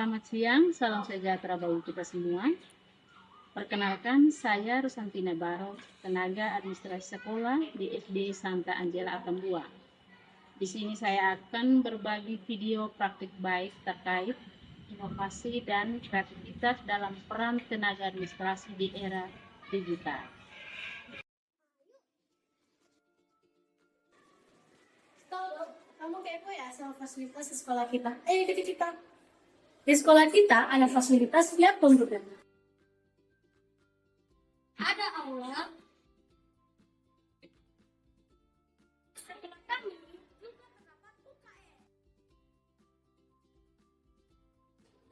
Selamat siang, salam sejahtera bagi kita semua. Perkenalkan, saya Rusantina Baro, tenaga administrasi sekolah di SD Santa Angela Atambua. Di sini saya akan berbagi video praktik baik terkait inovasi dan kreativitas dalam peran tenaga administrasi di era digital. Kamu kepo ya sama fasilitas di sekolah kita? Ikut kita. Di sekolah kita ada fasilitas lab komputer. Ada aula. Sekolah kami juga terdapat UKM.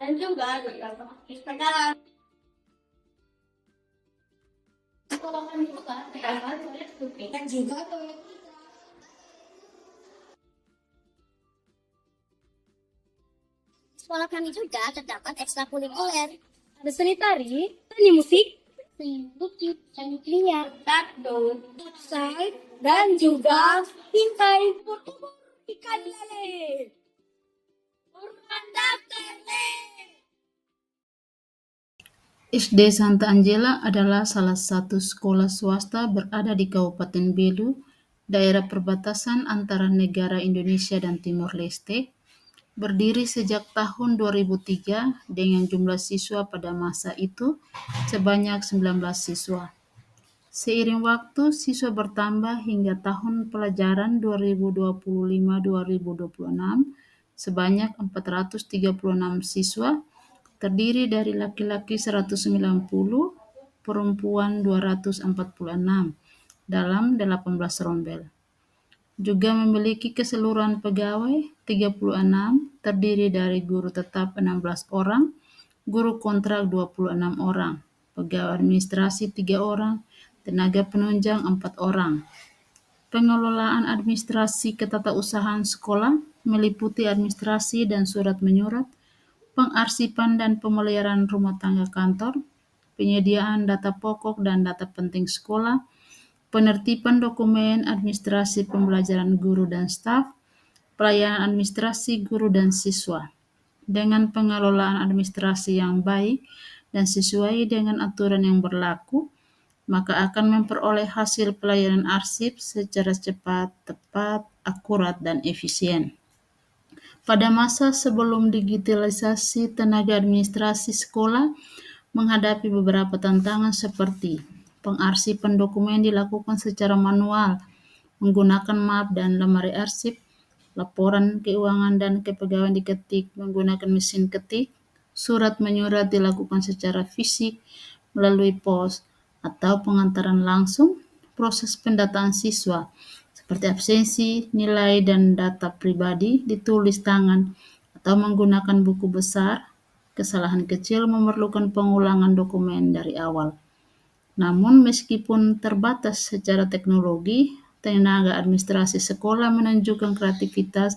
Dan juga terdapat perpustakaan. Sekolah kami juga terdapat toilet publik dan juga toilet umum. Sekolah kami juga terdapat ekstrakurikuler, Ada seni tari, seni musik, seni lukis, seni kimia, tato, futsal, dan juga pintai bertubur ikan lele. Urban daftar SD Santa Angela adalah salah satu sekolah swasta berada di Kabupaten Belu, daerah perbatasan antara negara Indonesia dan Timor Leste, berdiri sejak tahun 2003 dengan jumlah siswa pada masa itu sebanyak 19 siswa. Seiring waktu, siswa bertambah hingga tahun pelajaran 2025-2026 sebanyak 436 siswa, terdiri dari laki-laki 190, perempuan 246 dalam 18 rombel. Juga memiliki keseluruhan pegawai 36, terdiri dari guru tetap 16 orang, guru kontrak 26 orang, pegawai administrasi 3 orang, tenaga penunjang 4 orang. Pengelolaan administrasi ketatausahaan sekolah meliputi administrasi dan surat menyurat, pengarsipan dan pemeliharaan rumah tangga kantor, penyediaan data pokok dan data penting sekolah, penertiban dokumen administrasi pembelajaran guru dan staf, pelayanan administrasi guru dan siswa. Dengan pengelolaan administrasi yang baik dan sesuai dengan aturan yang berlaku, maka akan memperoleh hasil pelayanan arsip secara cepat, tepat, akurat, dan efisien. Pada masa sebelum digitalisasi, tenaga administrasi sekolah menghadapi beberapa tantangan seperti pengarsipan dokumen dilakukan secara manual menggunakan map dan lemari arsip, laporan keuangan dan kepegawaian diketik menggunakan mesin ketik, surat menyurat dilakukan secara fisik melalui pos atau pengantaran langsung, proses pendataan siswa seperti absensi, nilai, dan data pribadi ditulis tangan atau menggunakan buku besar. Kesalahan kecil memerlukan pengulangan dokumen dari awal. Namun meskipun terbatas secara teknologi, tenaga administrasi sekolah menunjukkan kreativitas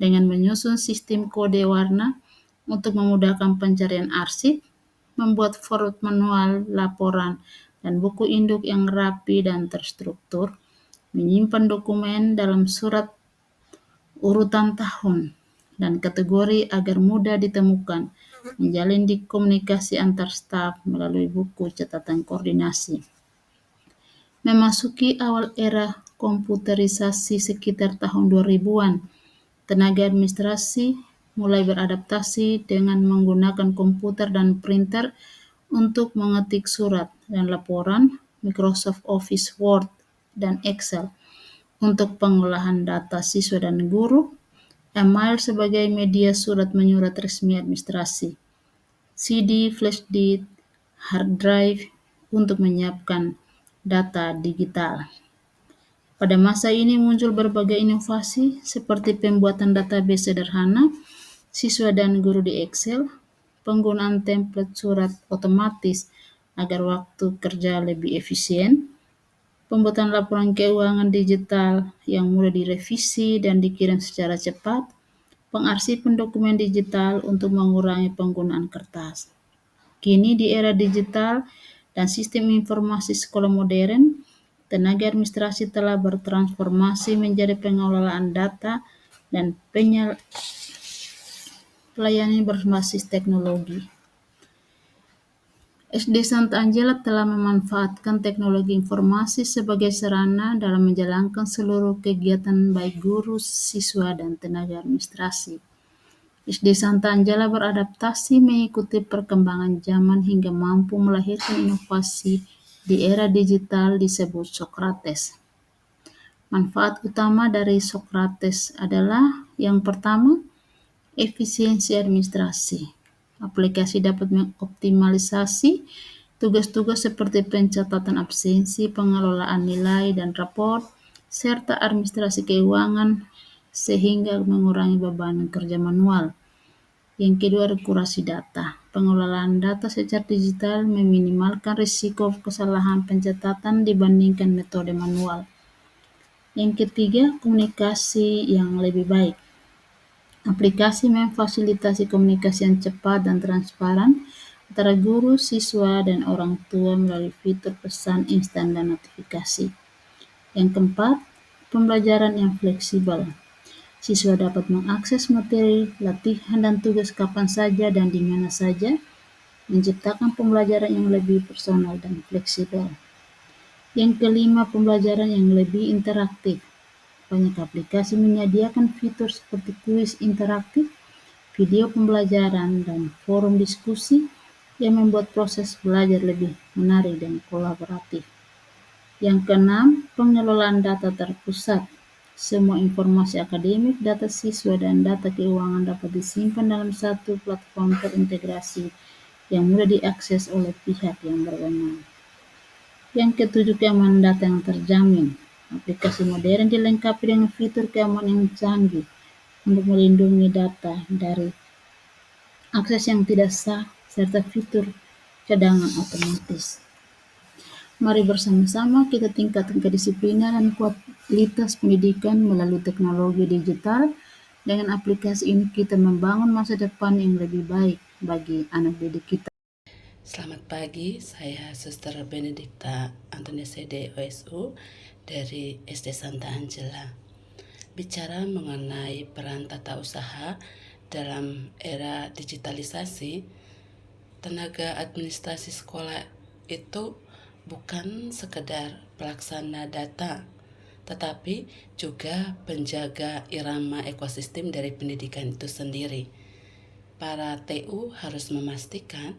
dengan menyusun sistem kode warna untuk memudahkan pencarian arsip, membuat format manual laporan dan buku induk yang rapi dan terstruktur, menyimpan dokumen dalam surat urutan tahun dan kategori agar mudah ditemukan, menjalin komunikasi antar staf melalui buku catatan koordinasi. Memasuki awal era komputerisasi sekitar tahun 2000-an, tenaga administrasi mulai beradaptasi dengan menggunakan komputer dan printer untuk mengetik surat dan laporan, Microsoft Office Word dan Excel untuk pengolahan data siswa dan guru, email sebagai media surat menyurat resmi administrasi, CD, flash disk, hard drive untuk menyiapkan data digital. Pada masa ini muncul berbagai inovasi seperti pembuatan database sederhana, siswa dan guru di Excel, penggunaan template surat otomatis agar waktu kerja lebih efisien, pembuatan laporan keuangan digital yang mudah direvisi dan dikirim secara cepat, pengarsipan dokumen digital untuk mengurangi penggunaan kertas. Kini di era digital dan sistem informasi sekolah modern, tenaga administrasi telah bertransformasi menjadi pengelolaan data dan Pelayanan berbasis teknologi. SD Santa Angela telah memanfaatkan teknologi informasi sebagai sarana dalam menjalankan seluruh kegiatan baik guru, siswa, dan tenaga administrasi. SD Santa Angela beradaptasi mengikuti perkembangan zaman hingga mampu melahirkan inovasi di era digital disebut Socrates. Manfaat utama dari Socrates adalah yang pertama, efisiensi administrasi. Aplikasi dapat mengoptimalisasi tugas-tugas seperti pencatatan absensi, pengelolaan nilai dan raport, serta administrasi keuangan sehingga mengurangi beban kerja manual. Yang kedua, akurasi data. Pengelolaan data secara digital meminimalkan risiko kesalahan pencatatan dibandingkan metode manual. Yang ketiga, komunikasi yang lebih baik. Aplikasi memfasilitasi komunikasi yang cepat dan transparan antara guru, siswa, dan orang tua melalui fitur pesan instan dan notifikasi. Yang keempat, pembelajaran yang fleksibel. Siswa dapat mengakses materi, latihan, dan tugas kapan saja dan di mana saja, menciptakan pembelajaran yang lebih personal dan fleksibel. Yang kelima, pembelajaran yang lebih interaktif. Banyak aplikasi menyediakan fitur seperti kuis interaktif, video pembelajaran, dan forum diskusi yang membuat proses belajar lebih menarik dan kolaboratif. Yang keenam, pengelolaan data terpusat. Semua informasi akademik, data siswa, dan data keuangan dapat disimpan dalam satu platform terintegrasi yang mudah diakses oleh pihak yang berwenang. Yang ketujuh, keamanan data yang terjamin. Aplikasi modern dilengkapi dengan fitur keamanan yang canggih untuk melindungi data dari akses yang tidak sah serta fitur cadangan otomatis. Mari bersama-sama kita tingkatkan kedisiplinan dan kualitas pendidikan melalui teknologi digital. Dengan aplikasi ini kita membangun masa depan yang lebih baik bagi anak didik kita. Selamat pagi, saya Suster Benedikta Antoniasede OSU dari SD Santa Angela. Bicara mengenai peran tata usaha dalam era digitalisasi, tenaga administrasi sekolah itu bukan sekedar pelaksana data, tetapi juga penjaga irama ekosistem dari pendidikan itu sendiri. Para TU harus memastikan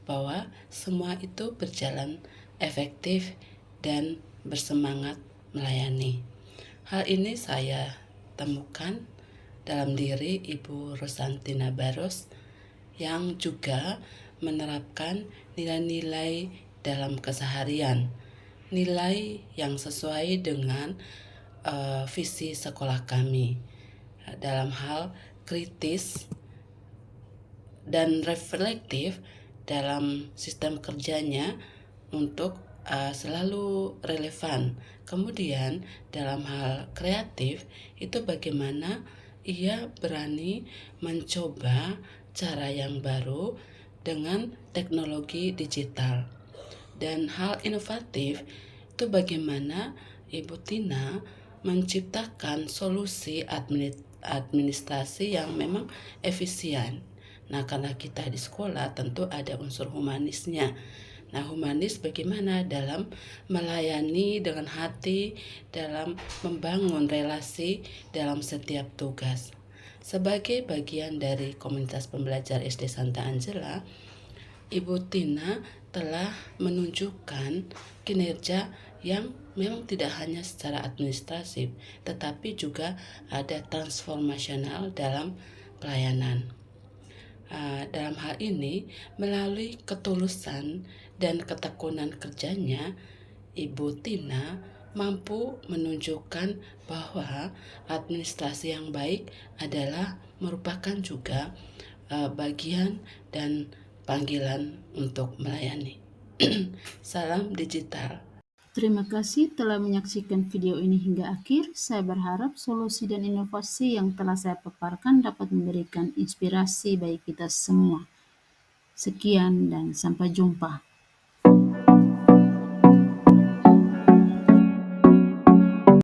bahwa semua itu berjalan efektif dan bersemangat melayani. Hal ini saya temukan dalam diri Ibu Rosantina Barros yang juga menerapkan nilai-nilai dalam keseharian, nilai yang sesuai dengan visi sekolah kami dalam hal kritis dan reflektif dalam sistem kerjanya untuk selalu relevan. Kemudian dalam hal kreatif itu bagaimana ia berani mencoba cara yang baru dengan teknologi digital. Dan hal inovatif itu bagaimana Ibu Tina menciptakan solusi administrasi yang memang efisien. Nah, karena kita di sekolah tentu ada unsur humanisnya. Nah, humanis bagaimana dalam melayani dengan hati, dalam membangun relasi dalam setiap tugas. Sebagai bagian dari komunitas pembelajar SD Santa Angela, Ibu Tina telah menunjukkan kinerja yang memang tidak hanya secara administratif, tetapi juga ada transformasional dalam pelayanan. Dalam hal ini, melalui ketulusan dan ketekunan kerjanya, Ibu Tina mampu menunjukkan bahwa administrasi yang baik adalah merupakan juga bagian dan panggilan untuk melayani. Salam digital. Terima kasih telah menyaksikan video ini hingga akhir. Saya berharap solusi dan inovasi yang telah saya paparkan dapat memberikan inspirasi bagi kita semua. Sekian dan sampai jumpa.